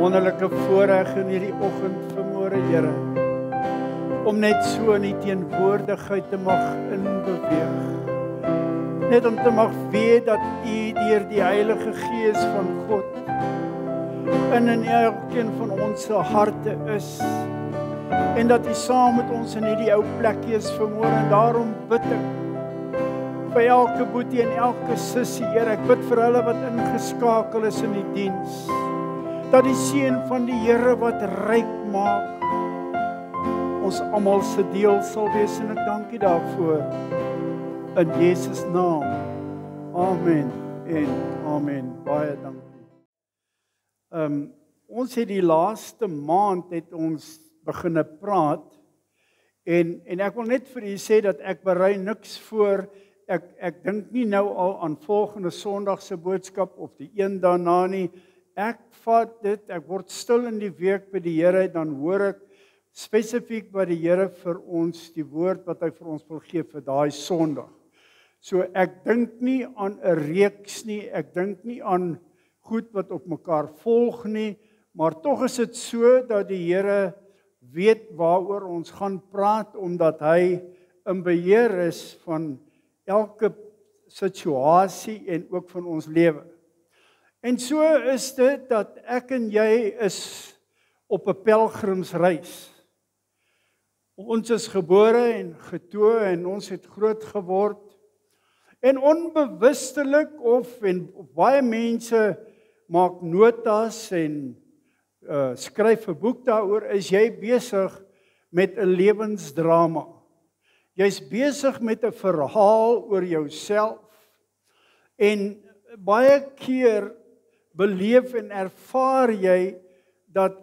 wonderlike voorreg in hierdie oggend vanmôre, Here, om net so in die teenwoordigheid te mag inbeweeg. Net om te mag weet dat U deur die Heilige Gees van God in elkeen van ons harte is, en dat U saam met ons in hierdie ou plekkie is vanmôre, en daarom bid ek vir elke boetie en elke sussie, Here, ek bid vir hulle wat ingeskakel is in die diens, dat die seën van die Here wat ryk maak, ons almal se deel sal wees, en ek dank U daarvoor, in Jesus naam, amen en amen, baie dankie. Ons het die laaste maand het ons beginne praat, en ek wil net vir u sê dat ek berei niks voor, ek dink nie nou al aan volgende Sondag se boodskap of die een daarna nie. Ek vat dit, ek word stil in die week by die Here, dan hoor ek spesifiek wat die Here vir ons, die woord wat hy vir ons wil gee vir daai Sondag. So ek dink nie aan 'n reeks nie, ek dink nie aan goed wat op mekaar volg nie, maar tog is dit so dat die Here weet waaroor ons gaan praat, omdat hy in beheer is van elke situasie en ook van ons lewe. En so is dit dat ek en jy is op 'n pelgrimsreis. Ons is gebore en getoe en ons het groot geword. En onbewustelik en baie mense maak notas en skryf 'n boek daaroor, is jy besig met 'n lewensdrama. Jy's besig met 'n verhaal oor jouself, en baie keer beleef en ervaar jy dat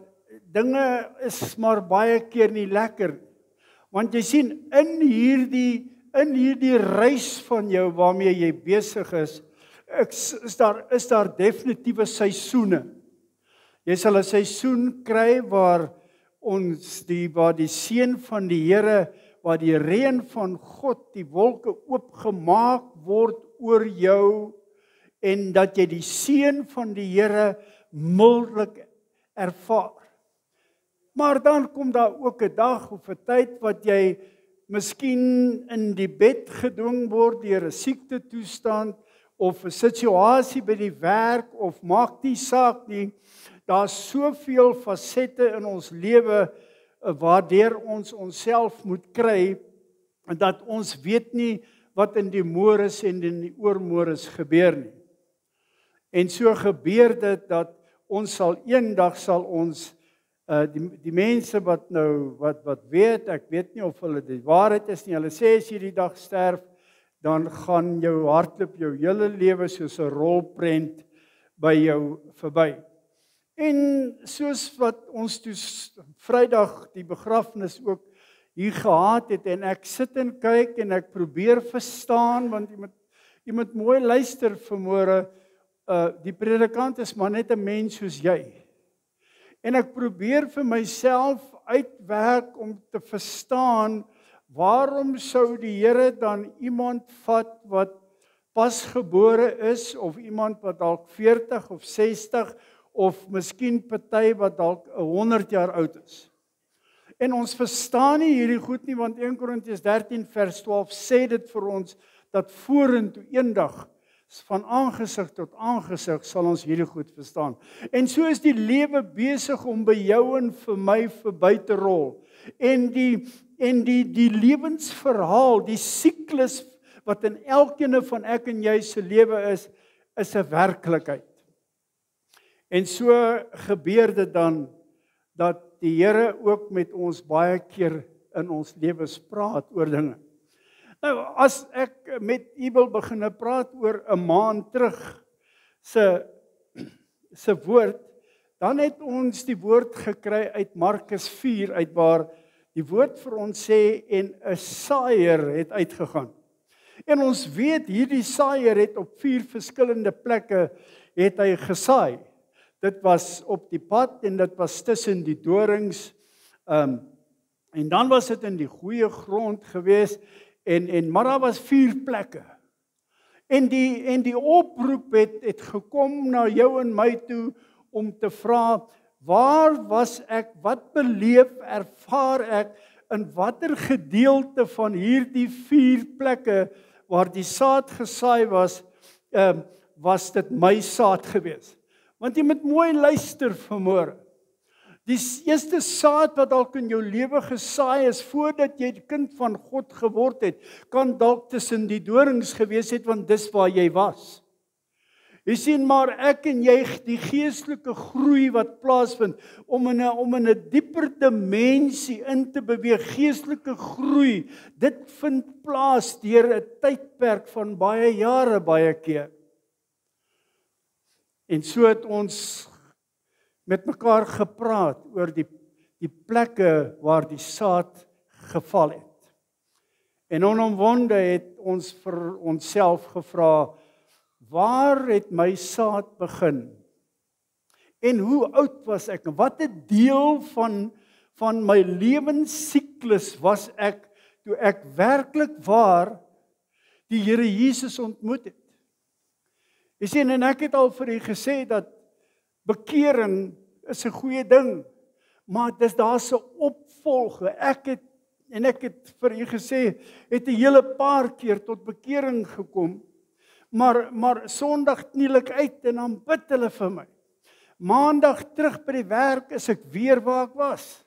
dinge is maar baie keer nie lekker. Want jy sien, in hierdie reis van jou waarmee jy besig is daar definitiewe seisoene. Jy sal 'n seisoen kry waar die seën van die Here, waar die reën van God, die wolke oopgemaak word oor jou, en dat jy die seën van die Here mildelik ervaar. Maar dan kom daar ook 'n dag of 'n tyd wat jy miskien in die bed gedwing word deur 'n siektetoestand of 'n situasie by die werk, of maak nie saak nie. Daar's soveel fasette in ons lewe waardeur ons onsself moet kry, dat ons weet nie wat in die môres en in die oormôres gebeur nie. En so gebeur dit dat ons sal eendag die mense wat weet, ek weet nie of hulle die waarheid is nie, hulle sê as jy die dag sterf, dan gaan jou hardloop jou hele lewe soos 'n rolprent by jou verby. En soos wat ons toe Vrydag die begrafnis ook hier gehad het, en ek sit en kyk en ek probeer verstaan, want jy moet mooi luister vanmôre, die predikant is maar net 'n mens soos jy. En ek probeer vir myself uitwerk om te verstaan, waarom sou die Here dan iemand vat wat pasgebore is, of iemand wat dalk 40 of 60, of miskien party wat dalk 100 jaar oud is. En ons verstaan nie hierdie goed nie, want 1 Korintiërs 13 vers 12 sê dit vir ons, dat vorentoe eendag, van aangesig tot aangesig, sal ons hierdie goed verstaan. En so is die lewe besig om by jou en vir my verby te rol. En die lewensverhaal, die siklus wat in elkeen van ek en jy se lewe is 'n werklikheid. En so gebeur dit dan dat die Here ook met ons baie keer in ons lewens praat oor dinge. Nou, as ek met u wil begin praat oor 'n maand terug se woord, dan het ons die woord gekry uit Markus 4, uit waar die woord vir ons sê, en 'n saaier het uitgegaan. En ons weet, hierdie saaier het op 4 verskillende plekke het hy gesaai. Dit was op die pad, en dit was tussen die dorings, en dan was dit in die goeie grond gewees, maar daar was 4 plekke. En die oproep het gekom na jou en my toe om te vra, Waar was ek? Wat beleef, ervaar ek in watter gedeelte van hierdie 4 plekke waar die saad gesaai was, was dit my saad gewees? Want jy moet mooi luister vanmôre. Die eerste saad wat dalk in jou lewe gesaai is voordat jy die kind van God geword het, kan dalk tussen die dorings gewees het, want dis waar jy was. Jy sien maar ek en jy, die geestelike groei wat plaasvind, om in 'n dieper dimensie in te beweeg, geestelike groei, dit vind plaas deur 'n tydperk van baie jare baie keer. En so het ons met mekaar gepraat oor die plekke waar die saad geval het. En onomwonde het ons vir onsself gevra, waar het my saad begin? En hoe oud was ek? Watter deel van my lewensiklus was ek toe ek werklik waar die Here Jesus ontmoet het? Jy sien, en ek het al vir u gesê dat bekering is 'n goeie ding, maar daar's 'n opvolge. Ek het vir u gesê, het 'n hele paar keer tot bekering gekom, maar Sondag kniel ek uit en dan bid hulle vir my. Maandag terug by die werk is ek weer waar ek was.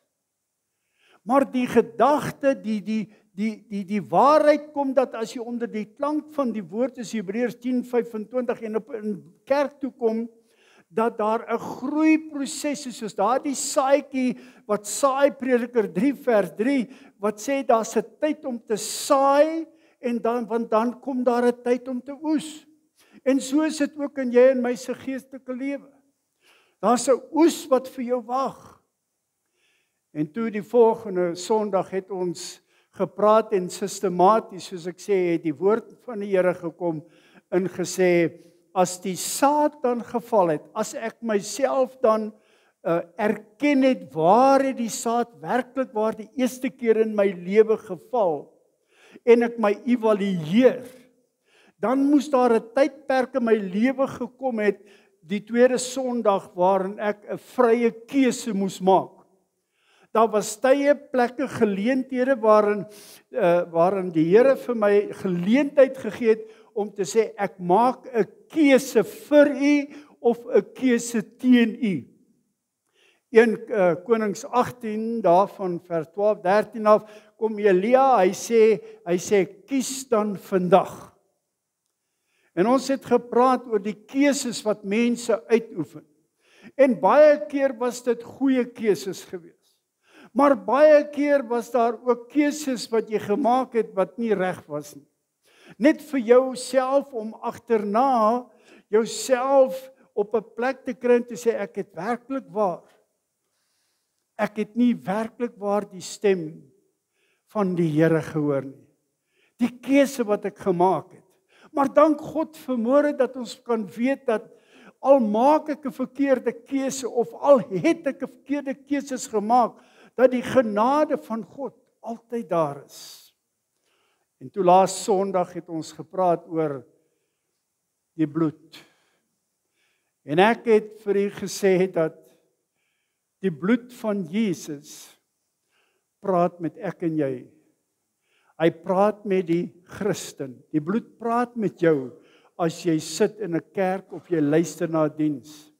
Maar die gedagte, die waarheid kom dat as jy onder die klank van die woord is Hebreërs 10:25 en op in kerk toe kom, dat daar 'n groeiproses is, soos daardie saadjie wat saai, Prediker 3 vers 3, wat sê daar's 'n tyd om te saai want dan kom daar 'n tyd om te oes. En so is dit ook in jy en my se geestelike lewe. Daar's 'n oes wat vir jou wag. En toe die volgende Sondag het ons gepraat en sistematies, soos ek sê, het die woord van die Here gekom en gesê, as die saad dan geval het, as ek myself dan erken het, waar het die saad werklik waar die eerste keer in my lewe geval, en ek my evalueer, dan moes daar 'n tydperk in my lewe gekom het, die tweede Sondag, waarin ek 'n vrye keuse moes maak. Daar was tye, plekke, geleenthede waarin die Here vir my geleentheid gegee het om te sê, ek maak 'n keuse vir u of 'n keuse teen u. 1 Konings 18 daarvan vers 12-13 af kom Elia, hy sê kies dan vandag. En ons het gepraat oor die keuses wat mense uitoefen. En baie keer was dit goeie keuses gewees. Maar baie keer was daar ook keuses wat jy gemaak het wat nie reg was nie. Net vir jouself om agterna jouself op 'n plek te kry en te sê ek het werklik waar. Ek het nie werklik waar die stem van die Here gehoor nie. Die keuse wat ek gemaak het. Maar dank God vanmôre dat ons kan weet dat al maak ek 'n verkeerde keuse of al het ek 'n verkeerde keuses gemaak, dat die genade van God altyd daar is. En toe laas Sondag het ons gepraat oor die bloed. En ek het vir u gesê dat die bloed van Jesus praat met ek en jy. Hy praat met die Christen. Die bloed praat met jou as jy sit in 'n kerk of jy luister na 'n diens.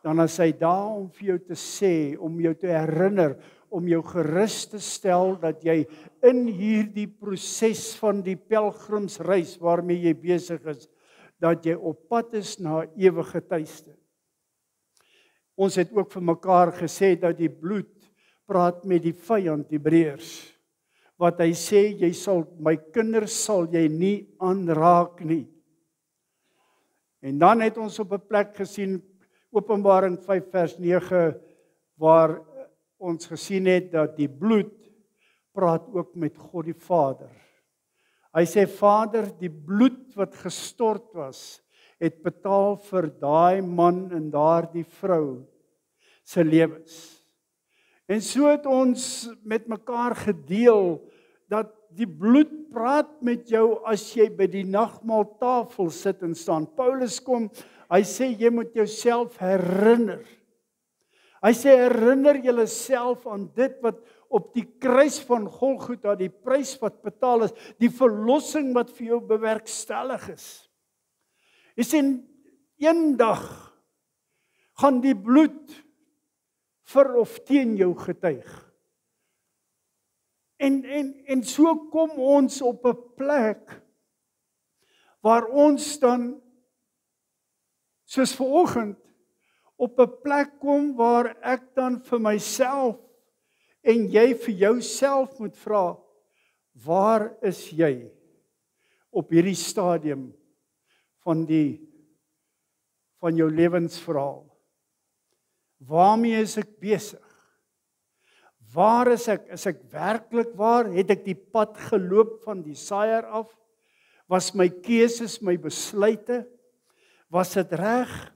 Dan is hy daar om vir jou te sê, om jou te herinner, om jou gerus te stel dat jy in hierdie proses van die pelgrimsreis waarmee jy besig is, dat jy op pad is na ewige tuiste. Ons het ook vir mekaar gesê dat die bloed praat met die vyand, die Hebreërs. Wat hy sê, my kinders sal jy nie aanraak nie. En dan het ons op 'n plek gesien, Openbaring 5 vers 9, waar ons gesien het dat die bloed praat ook met God die Vader. Hy sê, Vader, die bloed wat gestort was, het betaal vir daai man en daardie vrou se lewens. En so het ons met mekaar gedeel dat die bloed praat met jou as jy by die nagmaaltafel sit en staan. Paulus kom, hy sê jy moet jouself herinner. Hy sê herinner julle self aan dit wat op die kruis van Golgotha, die prys wat betaal is, die verlossing wat vir jou bewerkstellig is. Jy sien, eendag gaan die bloed vir of teen jou getuig. En so kom ons op 'n plek waar ons dan, soos vanoggend, op 'n plek kom waar ek dan vir myself en jy vir jouself moet vra, waar is jy op hierdie stadium van jou lewensverhaal? Waarmee is ek besig? Waar is ek? Is ek werklik waar? Het ek die pad geloop van die saaier af? Was my keuses, my besluite, was dit reg?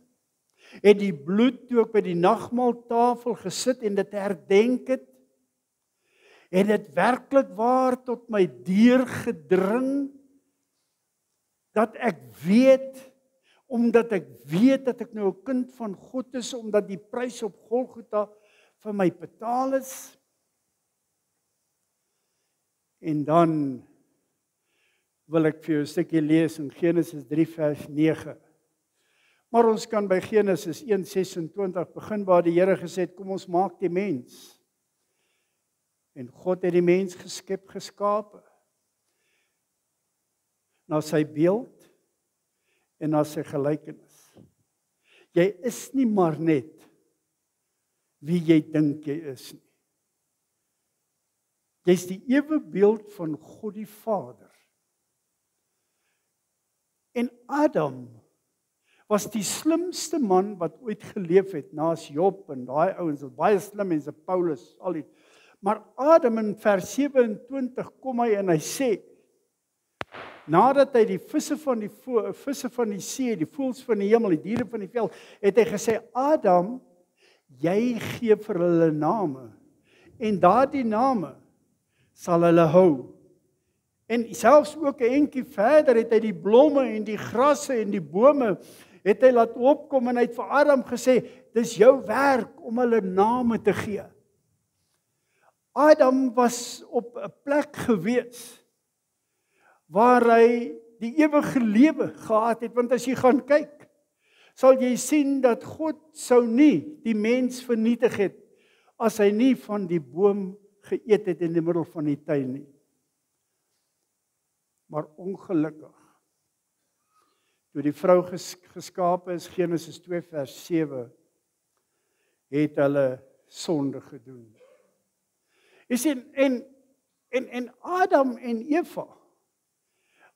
Het die bloed toe ek by die nagmaaltafel gesit en dit herdenk het dit werklik waar tot my deur gedring, dat ek weet, omdat ek weet dat ek nou 'n kind van God is, omdat die prys op Golgotha vir my betaal is. En dan wil ek vir jou 'n stukkie lees in Genesis 3 vers 9. Maar ons kan by Genesis 1:26 begin waar die Here gesê het, kom ons maak die mens. En God het die mens geskape na sy beeld en na sy gelykenis. Jy is nie maar net wie jy dink jy is nie. Jy's die ewe beeld van God die Vader. En Adam was die slimste man wat ooit geleef het, naas Job en daai ouens, baie slim mense, Paulus, al die. Maar Adam in vers 27 kom hy en hy sê, nadat hy die visse van die see, die voëls van die hemel, die diere van die veld, het hy gesê, Adam, jy gee vir hulle name, en daardie name sal hulle hou. En selfs ook 'n entjie verder het hy die blomme en die grasse en die bome het hy laat opkom en hy het vir Adam gesê, dis jou werk om hulle name te gee. Adam was op 'n plek gewees waar hy die ewige lewe gehad het, want as jy gaan kyk, sal jy sien dat God sou nie die mens vernietig het as hy nie van die boom geëet het in die middel van die tuin nie. Maar ongelukkig, toe die vrou geskape is, Genesis 2 vers 7, het hulle sonde gedoen. Jy sien, en Adam en Eva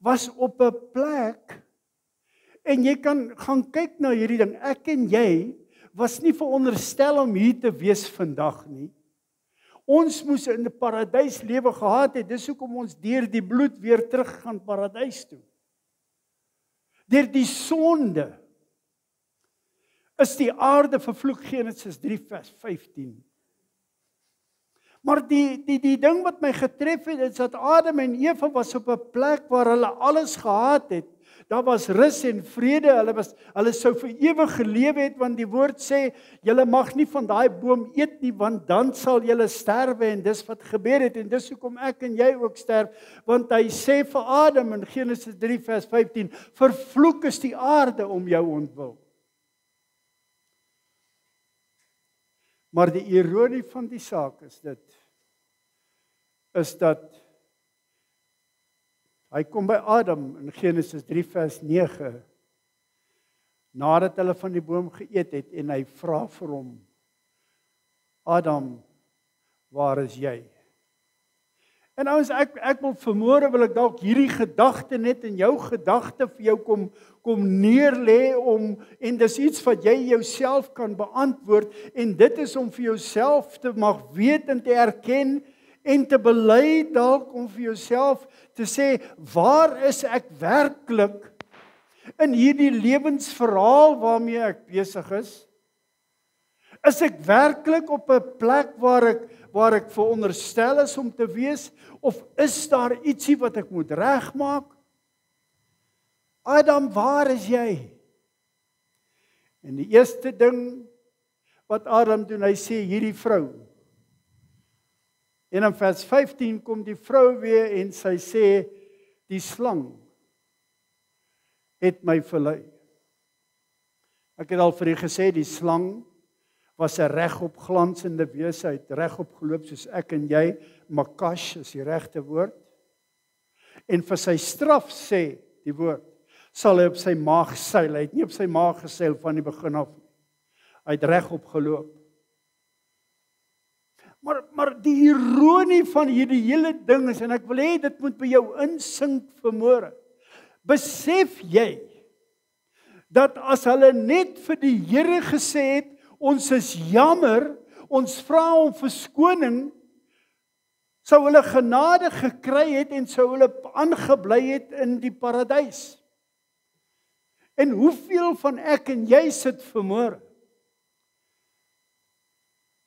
was op 'n plek, en jy kan gaan kyk na hierdie ding, ek en jy was nie veronderstel om hier te wees vandag nie. Ons moes in die paradys lewe gehad het, dis hoekom ons deur die bloed weer terug gaan paradys toe. Deur die sonde is die aarde vervloek, Genesis 3 vers 15. Maar die ding wat my getref het, is dat Adam en Eva was op 'n plek waar hulle alles gehad het. Daar was rus en vrede, hulle sou vir ewig gelewe het, want die woord sê, julle mag nie van daai boom eet nie, want dan sal julle sterwe, en dis wat gebeur het, en dis hoekom ek en jy ook sterf, want hy sê vir Adam in Genesis 3 vers 15, vervloek is die aarde om jou ontwil. Maar die ironie van die saak is dat hy kom by Adam in Genesis 3 vers 9, nadat hulle van die boom geëet het, en hy vra vir hom, Adam, waar is jy? En ouens, ek wil vanmôre wil ek dalk hierdie gedagte net in jou gedagte vir jou kom neerlê en dis iets wat jy jouself kan beantwoord, en dit is om vir jouself te mag weet en te erken en te bely dalk om vir jouself te sê, waar is ek werklik in hierdie lewensverhaal waarmee ek besig is? Is ek werklik op 'n plek waar ek veronderstel is om te wees, of is daar ietsie wat ek moet regmaak? Adam, waar is jy? En die eerste ding wat Adam doen, hy sê hierdie vrou. En in vers 15 kom die vrou weer en sy sê, die slang het my verlei. Ek het al vir u gesê, die slang was 'n regop glansende wese, hy het regop geloop soos ek en jy, makash is die regte woord. En vir sy straf sê die woord, sal hy op sy maag seil. Hy het nie op sy maag geseil van die begin af nie. Hy het regop geloop. Maar die ironie van hierdie hele ding is, en ek wil hê dit moet by jou insink vanmôre. Besef jy dat as hulle net vir die Here gesê het, ons is jammer, ons vra om verskoning, sou hulle genade gekry het en sou hulle aangebly het in die paradys. En hoeveel van ek en jy sit vanmôre?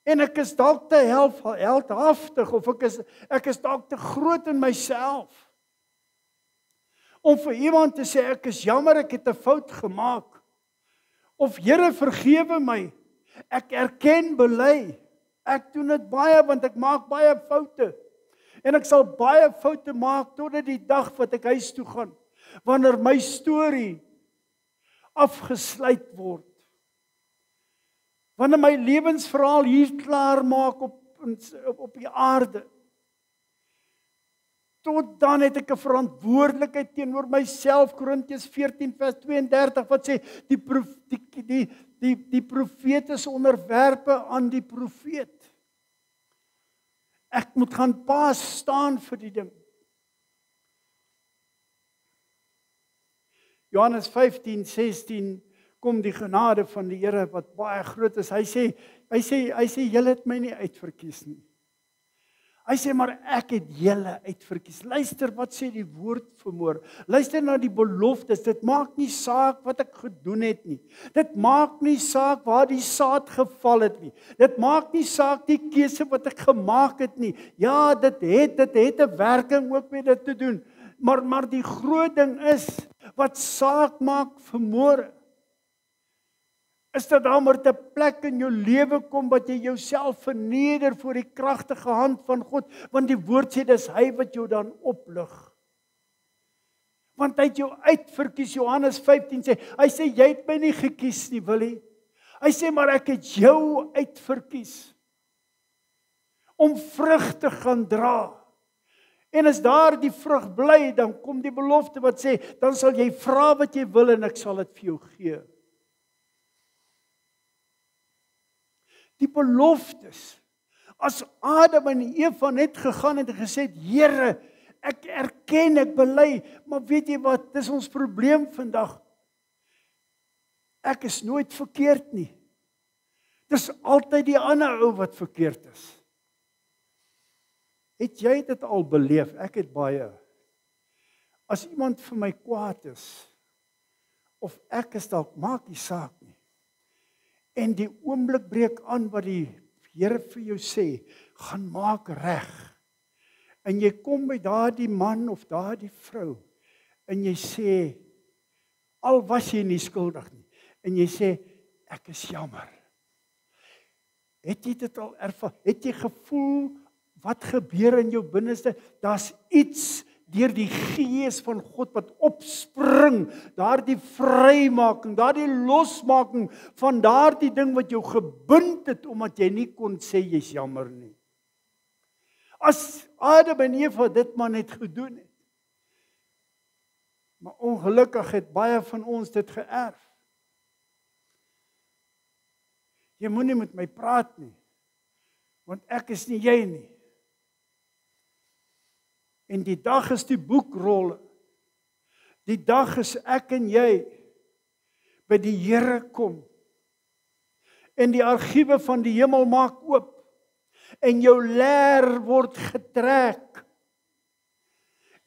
En ek is dalk te heldhaftig, of ek is dalk te groot in myself. Om vir iemand te sê, ek is jammer, ek het 'n fout gemaak. Of Here vergewe my, ek erken, bely. Ek doen dit baie, want ek maak baie foute. En ek sal baie foute maak, totdat die dag wat ek huis toe gaan. Wanneer my storie afgesluit word. Wanneer my lewensverhaal hier klaar maak op die aarde. Tot dan het ek 'n verantwoordelikheid teenoor myself, Korintiërs 14 vers 32 wat sê die profeet is onderwerpe aan die profeet. Ek moet gaan pas staan vir die ding. Johannes 15:16 kom die genade van die Here wat baie groot is. Hy sê julle het my nie uitverkies nie. Hy sê maar ek het julle uitverkies. Luister wat sê die woord vanmôre. Luister na die beloftes. Dit maak nie saak wat ek gedoen het nie. Dit maak nie saak waar die saad geval het nie. Dit maak nie saak die keuse wat ek gemaak het nie. Ja, dit het 'n werking ook met dit te doen. Maar die groot ding is wat saak maak vanmôre. Is dat daar maar 'n plek in jou lewe kom wat jy jouself verneder voor die kragtige hand van God, want die woord sê dis hy wat jou dan oplig. Want hy het jou uitverkies. Johannes 15 sê, hy sê jy het my nie gekies nie, Willie. Hy sê maar ek het jou uitverkies om vrug te gaan dra. En as daar die vrug bly, dan kom die belofte wat sê, dan sal jy vra wat jy wil en ek sal dit vir jou gee. Die beloftes, as Adam en Eva net gegaan het en gesê het, Here, ek erken, ek bely, maar weet jy wat, dis ons probleem vandag. Ek is nooit verkeerd nie. Dis altyd die ander ou wat verkeerd is. Het jy dit al beleef? Ek het baie. As iemand vir my kwaad is, of ek is dalk, maak nie saak nie. En die oomblik breek aan wat die Here vir jou sê, gaan maak reg. En jy kom by daardie man of daardie vrou, en jy sê, al was jy nie skuldig nie, en jy sê, ek is jammer. Het jy dit al ervaar? Het jy gevoel, wat gebeur in jou binneste? Daar's iets deur die Gees van God wat opspring, daardie vrymaking, daardie losmaking van daardie ding wat jou gebind het, omdat jy nie kon sê jy's jammer nie. As Adam en Eva dit maar net gedoen het. Maar ongelukkig het baie van ons dit geërf. Jy moenie met my praat nie, want ek is nie jy nie. En die dag is die boekrolle. Die dag is ek en jy by die Here kom. En die argiewe van die hemel maak oop. En jou leer word getrek.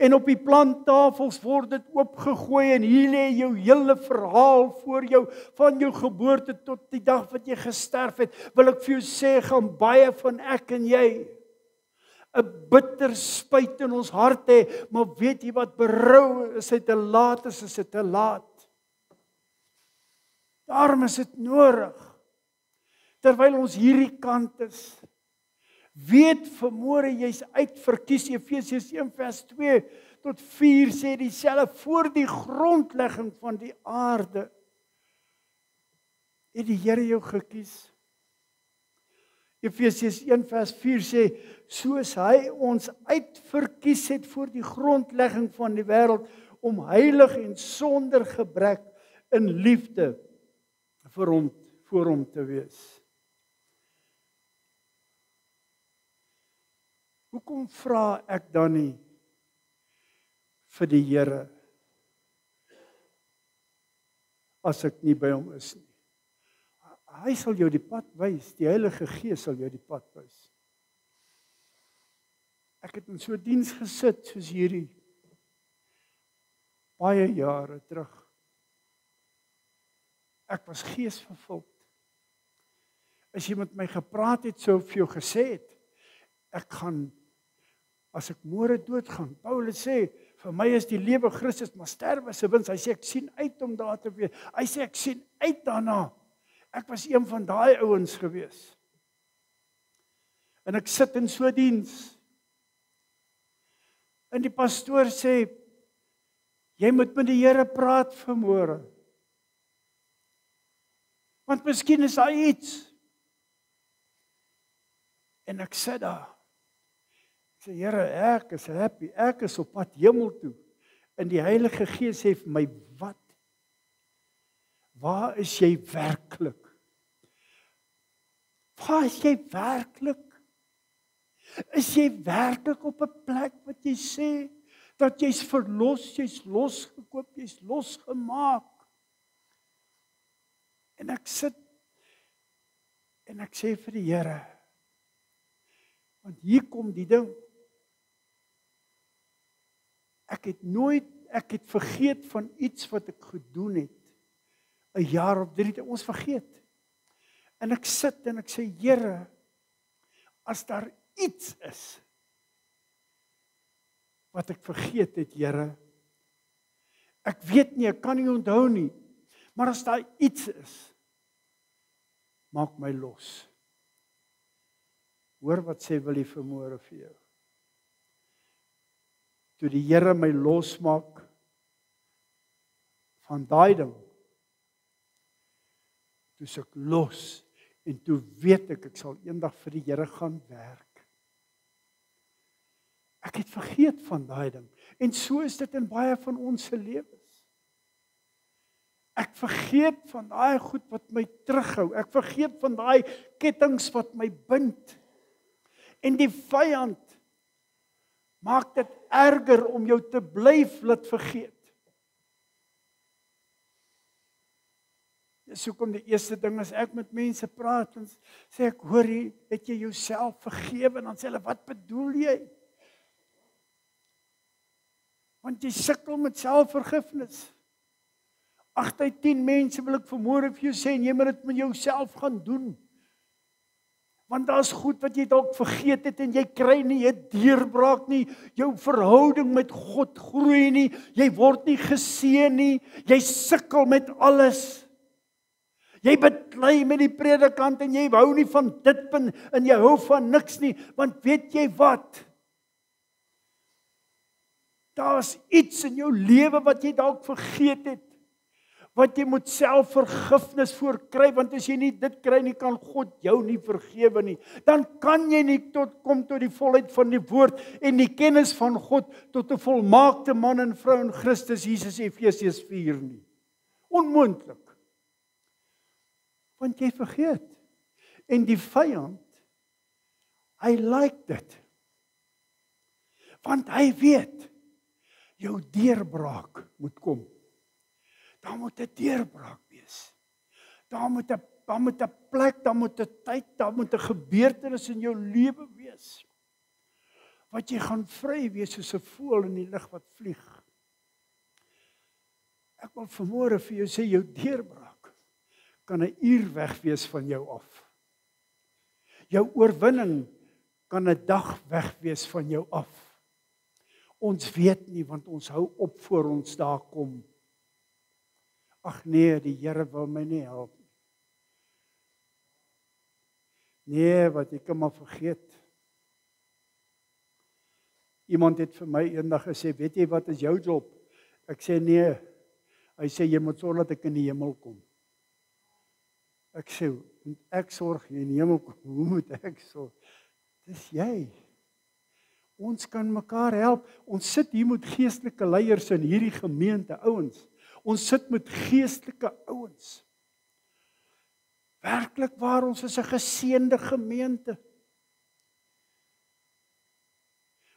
En op die planttafels word dit oopgegooi en hier lê jou hele verhaal voor jou, van jou geboorte tot die dag wat jy gesterf het. Wil ek vir jou sê, gaan baie van ek en jy 'n bitter spyt in ons hart hê, maar weet jy wat, berou is dit te laat, is dit te laat. Daarom is dit nodig terwyl ons hierdie kant is. Weet vanmôre jy's uitverkies. Efesiërs 1 vers 2 tot 4 sê dieselfde, voor die grondlegging van die aarde het die Here jou gekies. Efesiërs 1 vers 4 sê, soos hy ons uitverkies het voor die grondlegging van die wêreld, om heilig en sonder gebrek in liefde voor hom te wees. Hoekom vra ek dan nie vir die Here as ek nie by hom is nie? Hy sal jou die pad wys, die Heilige Gees sal jou die pad wys. Ek het in so 'n diens gesit soos hierdie baie jare terug. Ek was geesvervuld. As jy met my gepraat het, sou vir jou gesê het, ek gaan, as ek môre doodgaan, Paulus sê, vir my is die lewe Christus, maar sterwe is 'n wins. Hy sê, ek sien uit om daar te wees. Hy sê, ek sien uit daarna. Ek was een van daai ouens gewees. En ek sit in so 'n diens. En die pastoor sê, jy moet met die Here praat vanmôre. Want miskien is daar iets. En ek sit daar. Ek sê, Here, ek is happy. Ek is op pad hemel toe. En die Heilige Gees sê vir my, wat? Waar is jy werklik? Waar is jy werklik? Is jy werklik op 'n plek wat jy sê dat jy's verlos, jy's losgekoop, jy's losgemaak? En ek sit en ek sê vir die Here, want hier kom die ding. Ek het vergeet van iets wat ek gedoen het 'n jaar of 3, ons vergeet. En ek sit en ek sê, Here, as daar iets is wat ek vergeet het, Here, ek weet nie, ek kan nie onthou nie, maar as daar iets is, maak my los. Hoor wat sê Willie vanmôre vir jou. Toe die Here my losmaak van daai ding, toe is ek los, en toe weet ek sal eendag vir die Here gaan werk. Ek het vergeet van daai ding, en so is dit in baie van ons se lewens. Ek vergeet van daai goed wat my terughou, ek vergeet van daai kettinge wat my bind, en die vyand maak dit erger om jou te blyf laat vergeet. Dis hoekom die eerste ding as ek met mense praat, dan sê ek, hoor jy, het jy jouself vergewe? En dan sê hulle, wat bedoel jy? Want jy sukkel met selfvergifnis. 8 uit 10 mense wil ek vanmôre vir jou sê, en jy moet dit met jouself gaan doen. Want daar's goed wat jy dalk vergeet het en jy kry nie 'n deurbraak nie. Jou verhouding met God groei nie. Jy word nie geseën nie. Jy sukkel met alles. Jy beklei met die predikant en jy hou nie van dit en jy hou van niks nie. Want weet jy wat? Daar's iets in jou lewe wat jy dalk vergeet het. Wat jy moet selfvergifnis voor kry, want as jy nie dit kry nie, kan God jou nie vergewe nie. Dan kan jy nie kom tot die volheid van die woord en die kennis van God tot 'n volmaakte man en vrou in Christus Jesus, Efesiërs 4 nie. Onmoontlik. Want jy vergeet. En die vyand, hy like dit. Want hy weet, jou deurbraak moet kom. Daar moet 'n deurbraak wees. Daar moet 'n plek, daar moet 'n tyd, daar moet 'n gebeurtenis in jou lewe wees. Wat jy gaan vry wees soos 'n voël in die lug wat vlieg. Ek wil vanmôre vir jou sê, jou deurbraak kan 'n uur weg wees van jou af. Jou oorwinning kan 'n dag weg wees van jou af. Ons weet nie, want ons hou op voor ons daar kom. Ag nee, die Here wil my nie help nie. Nee, wat jy kan maar vergeet. Iemand het vir my eendag gesê, weet jy wat is jou job? Ek sê nee. Hy sê jy moet sorg dat ek in die hemel kom. Ek sê, moet ek sorg jy in die hemel kom? Hoe moet ek sorg? Dis jy. Ons kan mekaar help. Ons sit hier met geestelike leiers in hierdie gemeente, ouens. Ons sit met geestelike ouens. Werklik waar, ons is 'n geseënde gemeente.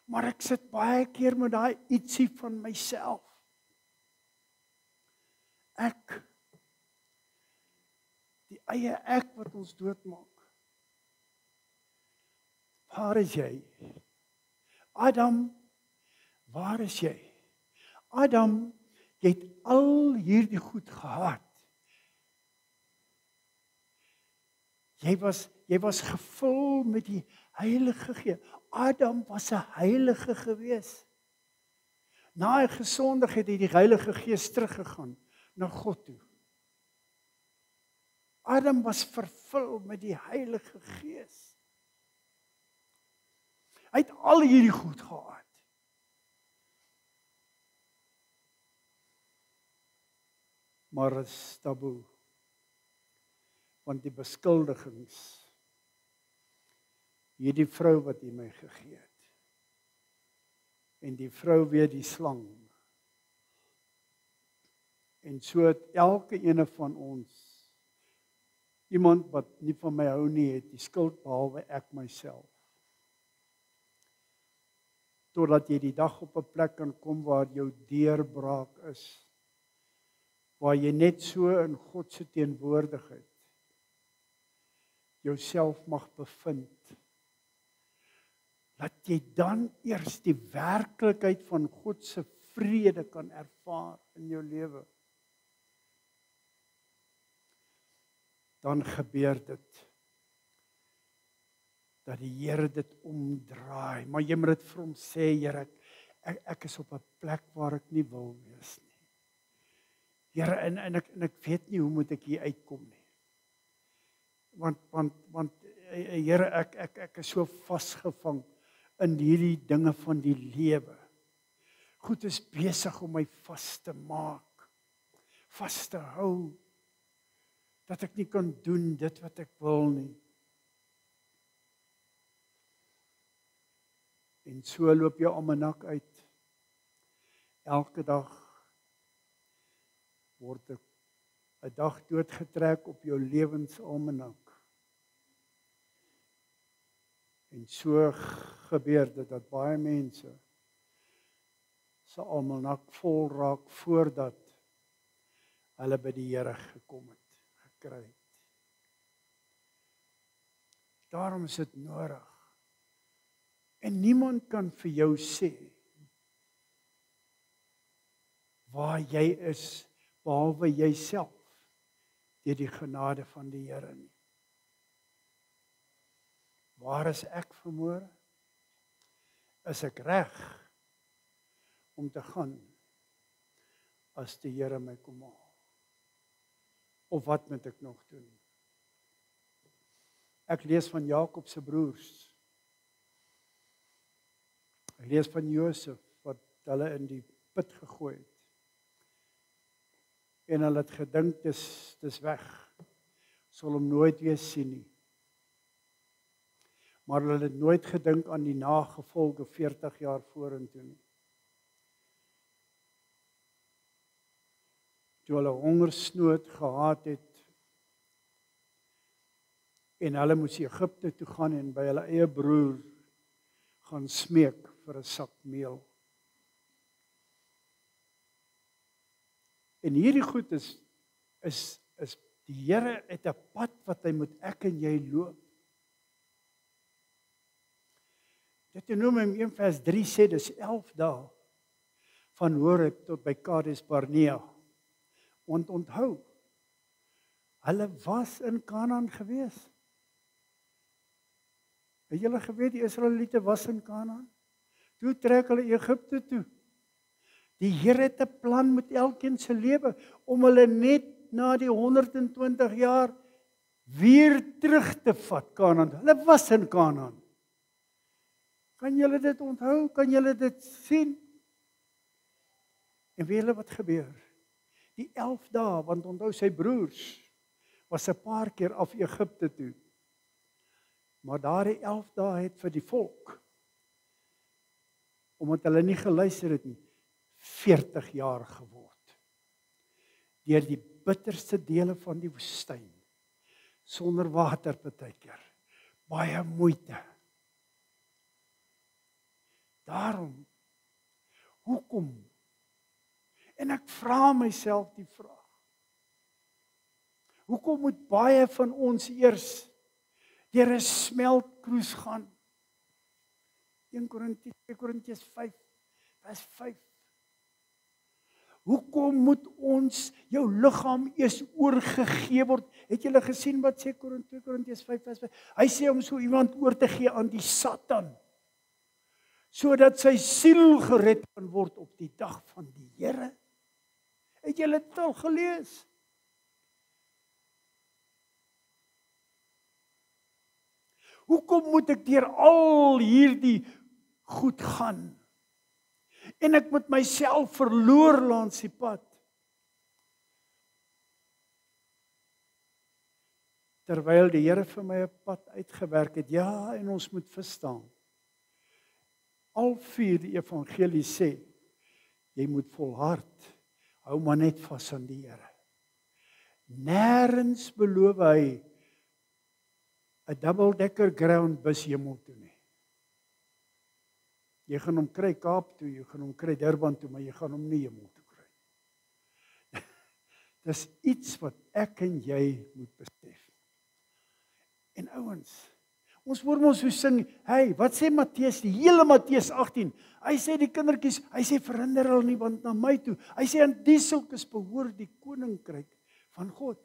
Maar ek sit baie keer met daai ietsie van myself. Die eie ek wat ons doodmaak. Waar is jy? Adam, waar is jy? Adam, jy het al hierdie goed gehad. Jy was gevul met die Heilige Gees. Adam was 'n heilige gewees. Na hy gesondig het die Heilige Gees teruggegaan na God toe. Adam was vervul met die Heilige Gees. Hy het al hierdie goed gehad. Maar is taboe. Want die beskuldigings, hierdie vrou wat hy my gegee het, en die vrou weer die slang, en so het elke ene van ons, iemand wat nie van my hou nie, het die skuld behalwe ek myself. Totdat jy die dag op 'n plek kan kom waar jou deurbraak is, waar jy net so in God se teenwoordigheid jouself mag bevind, dat jy dan eers die werklikheid van God se vrede kan ervaar in jou lewe. Dan gebeur dit, dat die Here dit omdraai, maar jy moet dit vir hom sê, Here, ek is op 'n plek waar ek nie wil wees nie. Here, en ek weet nie hoe moet ek hier uitkom nie. Want Here, ek is so vasgevang in hierdie dinge van die lewe. Goed is besig om my vas te maak, vas te hou, dat ek nie kan doen dit wat ek wil nie. En so loop jou almanak uit. Elke dag word 'n dag doodgetrek op jou lewensalmanak. En so gebeur dit dat baie mense se almanak vol raak voordat hulle by die Here gekom het, gekry het. Daarom is dit nodig. En niemand kan vir jou sê waar jy is, behalwe jouself, deur die genade van die Here nie. Waar is ek vanmôre? Is ek reg om te gaan as die Here my kom haal? Of wat moet ek nog doen? Ek lees van Jakob se broers. Ek lees van Josef wat hulle in die put gegooi het. En hulle het gedink dis weg. Sal hom nooit weer sien nie. Maar hulle het nooit gedink aan die nagevolge 40 jaar vorentoe nie. Toe hulle hongersnood gehad het en hulle moes Egipte toe gaan en by hulle eie broer gaan smeek vir 'n sak meel. En hierdie goed is die Here het 'n pad wat hy moet ek en jy loop. Deuteronomium 1:3 sê dis 11 dae van Horeb tot by Kades Barnea. Want onthou, hulle was in Kanaan gewees. Het julle geweet die Israeliete was in Kanaan? Toe trek hulle Egipte toe. Die Here het 'n plan met elkeen se lewe om hulle net na die 120 jaar weer terug te vat, Kanaan. Hulle was in Kanaan. Kan julle dit onthou? Kan julle dit sien? En weet julle wat gebeur? Die 11 dae, want onthou sy broers was 'n paar keer af Egipte toe. Maar daardie 11 dae het vir die volk, omdat hulle nie geluister het nie, 40 jaar geword. Deur die bitterste dele van die woestyn, sonder water partykeer, baie moeite. Daarom, hoekom? En ek vra myself die vraag, hoekom moet baie van ons eers deur 'n smeltkroes gaan? 1 Korintiërs 5, vers 5. Hoekom moet ons jou liggaam eers oorgegee word? Het julle gesien wat sê 2 Korintiërs 5 vers 5? Hy sê om so iemand oor te gee aan die Satan, sodat sy siel gered kan word op die dag van die Here. Het julle dit al gelees? Hoekom moet ek deur al hierdie goed gaan? En ek moet myself verloor langs die pad. Terwyl die Here vir my 'n pad uitgewerk het, ja, en ons moet verstaan. Al 4 die evangelie sê, jy moet volhard, hou maar net vas aan die Here. Nêrens beloof hy 'n double-decker ground bus hemel toe nie. Jy gaan hom kry Kaap toe, jy gaan hom kry Durban toe, maar jy gaan hom nie hemel toe kry. Dis iets wat ek en jy moet besef. En ouens, ons hoor mos hoe sing, hey, wat sê Matteus, die hele Matteus 18, hy sê die kindertjies, hy sê verhinder hulle nie, want na my toe, hy sê aan die sulkes behoort die koninkryk van God.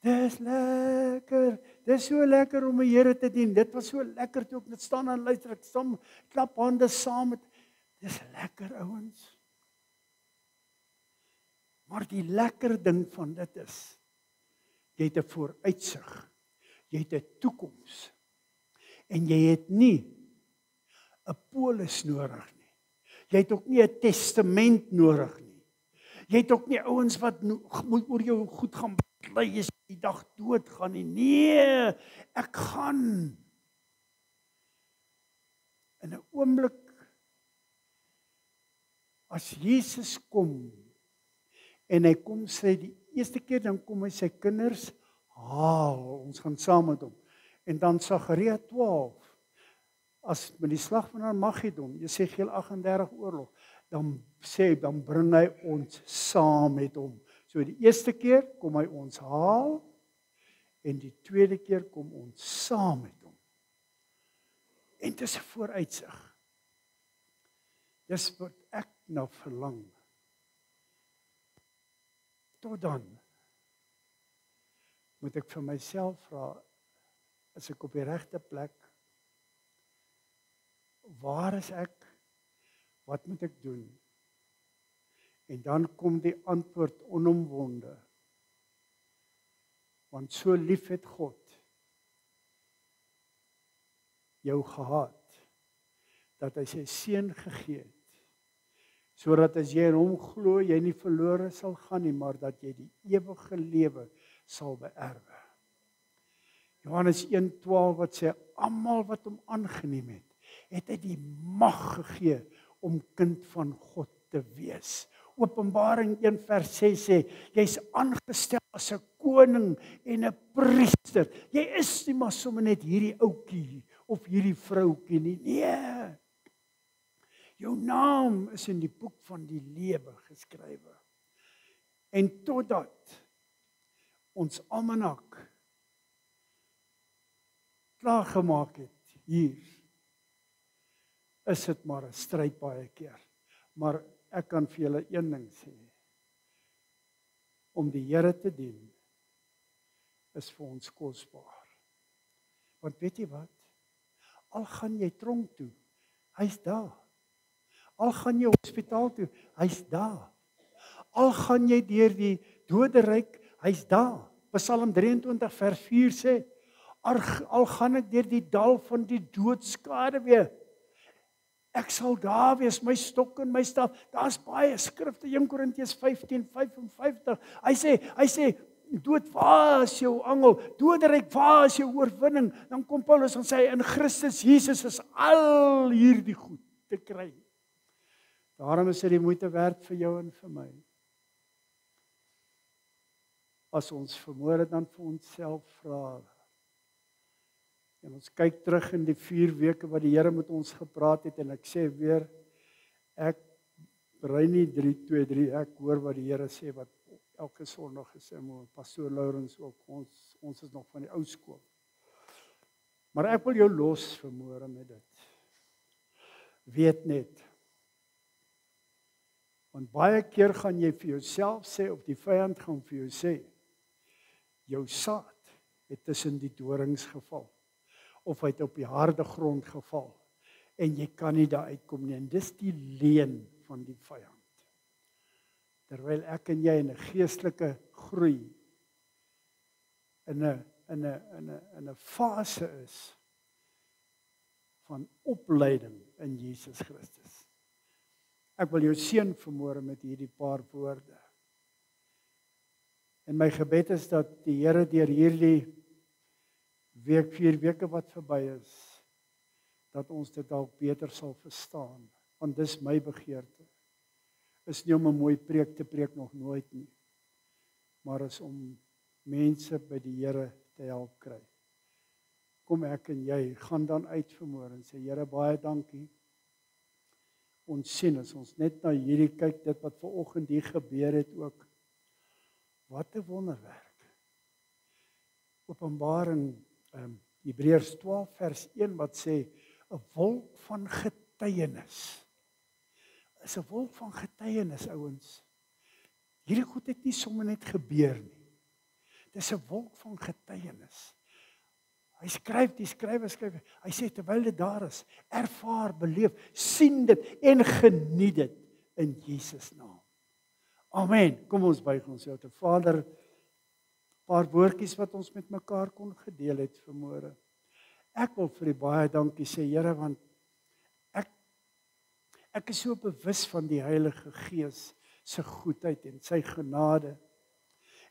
Dis lekker, dis so lekker om die Here te dien, dit was so lekker toe ek net staan en luister, ek staan, klap hande saam met, dis lekker ouens. Maar die lekker ding van dit is, jy het 'n vooruitsig, jy het 'n toekoms, en jy het nie 'n polis nodig nie, jy het ook nie 'n testament nodig nie, jy het ook nie ouens wat moet oor jou goed gaan bly as die dag dood gaan nie. Nee, ek gaan. In 'n oomblik as Jesus kom en hy kom sê die eerste keer dan kom hy sy kinders haal. Ons gaan saam met hom. En dan Sagaria 12 as met die slag van Armagedon, Jesegiel 38 oorlog, dan bring hy ons saam met hom. So die eerste keer kom hy ons haal en die tweede keer kom ons saam met hom. En dit is 'n vooruitsig. Dis wat ek nou verlang. Tot dan moet ek vir myself vra, is ek op die regte plek? Waar is ek? Wat moet ek doen? En dan kom die antwoord onomwonde. Want so lief het God jou gehad, dat hy sy seun gegee het, sodat as jy in hom glo, jy nie verlore sal gaan nie, maar dat jy die ewige lewe sal beerwe. Johannes 1:12 wat sê, almal wat hom aangeneem het, het hy die mag gegee om kind van God te wees. Openbaring 1 vers 6 sê, jy's aangestel as 'n koning en 'n priester. Jy is nie maar sommer net hierdie ouetjie of hierdie vroukie nie. Nee. Jou naam is in die boek van die lewe geskrywe. En totdat ons almanak klaargemaak het hier, is dit maar 'n stryd baie keer. Maar ek kan vir julle een ding sê. Om die Here te dien is vir ons kosbaar. Want weet jy wat? Al gaan jy tronk toe, hy's daar. Al gaan jy hospitaal toe, hy's daar. Al gaan jy deur die doderyk, hy's daar. Psalm 23 vers 4 sê, al gaan ek deur die dal van die doodskade weer, ek sal daar wees, my stok en my staf. Daar's baie skrifte, 1 Korintiërs 15:55. Hy sê, dood, waar is jou angel? Doderyk, waar is jou oorwinning? Dan kom Paulus en sê, in Christus Jesus is al hierdie goed te kry. Daarom is dit die moeite werd vir jou en vir my. As ons vermoor dan vir onsself vra. En ons kyk terug in die 4 weke wat die Here met ons gepraat het, en ek sê weer, ek brei nie 3-2-3, ek hoor wat die Here sê, wat elke Sondag gesê word, Pastoor Lourens ook, ons is nog van die ou skool. Maar ek wil jou los vermoor met dit. Weet net, want baie keer gaan jy vir jouself sê, of die vyand gaan vir jou sê, jou saad het tussen die dorings geval, of hy het op die harde grond geval, en jy kan nie daar uitkom nie, en dis die leuen van die vyand. Terwyl ek en jy in 'n geestelike groei, in 'n fase is, van opleiding in Jesus Christus. Ek wil jou seën vanmôre met hierdie paar woorde. En my gebed is dat die Here deur hierdie 4 weke wat verby is, dat ons dit dalk beter sal verstaan, want dis my begeerte. Is nie om 'n mooi preek te preek, nog nooit nie, maar is om mense by die Here te help kry. Kom ek en jy, gaan dan uit vanmôre en sê, Here, baie dankie. Ons sien as ons net na hierdie kyk, dit wat vanoggend hier gebeur het ook, wat 'n wonderwerk. Openbaring, Hebreërs 12 vers 1 wat sê, 'n wolk van getuienis. Is 'n wolk van getuienis, ouens. Hierdie goed het nie sommer net gebeur nie. Dis 'n wolk van getuienis. Hy skryf, die skrywer skryf, hy sê terwyl dit daar is, ervaar, beleef, sien dit en geniet dit in Jesus naam. Amen. Kom ons buig ons jou te Vader, paar woordjies wat ons met mekaar kon gedeel het vanmôre. Ek wil vir U baie dankie sê, Here, want ek is so bewus van die Heilige Gees se goedheid en sy genade.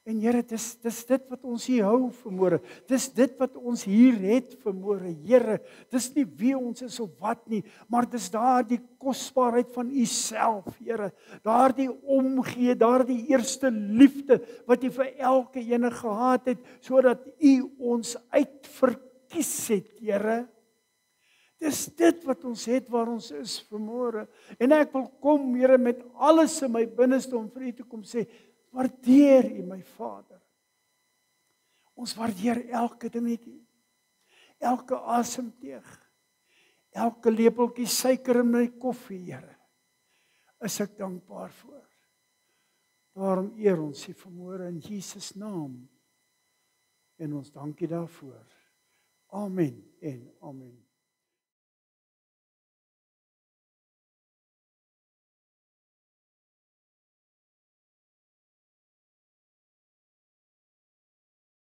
En Here, dis dit wat ons hier hou vanmôre. Dis dit wat ons hier het vanmôre, Here. Dis nie wie ons is of wat nie, maar dis daardie kosbaarheid van U self, Here. Daardie omgee, daardie eerste liefde wat U vir elke ene gehad het, sodat U ons uitverkies het, Here. Dis dit wat ons het waar ons is vanmôre. En ek wil kom, Here, met alles in my binneste om vir U te kom sê, waardeer U my Vader. Ons waardeer elke dingetjie. Elke asemteug. Elke lepeltjie suiker in my koffie, Here. Is ek dankbaar vir. Daarom eer ons U vanmôre in Jesus naam. En ons dankie daarvoor. Amen en amen.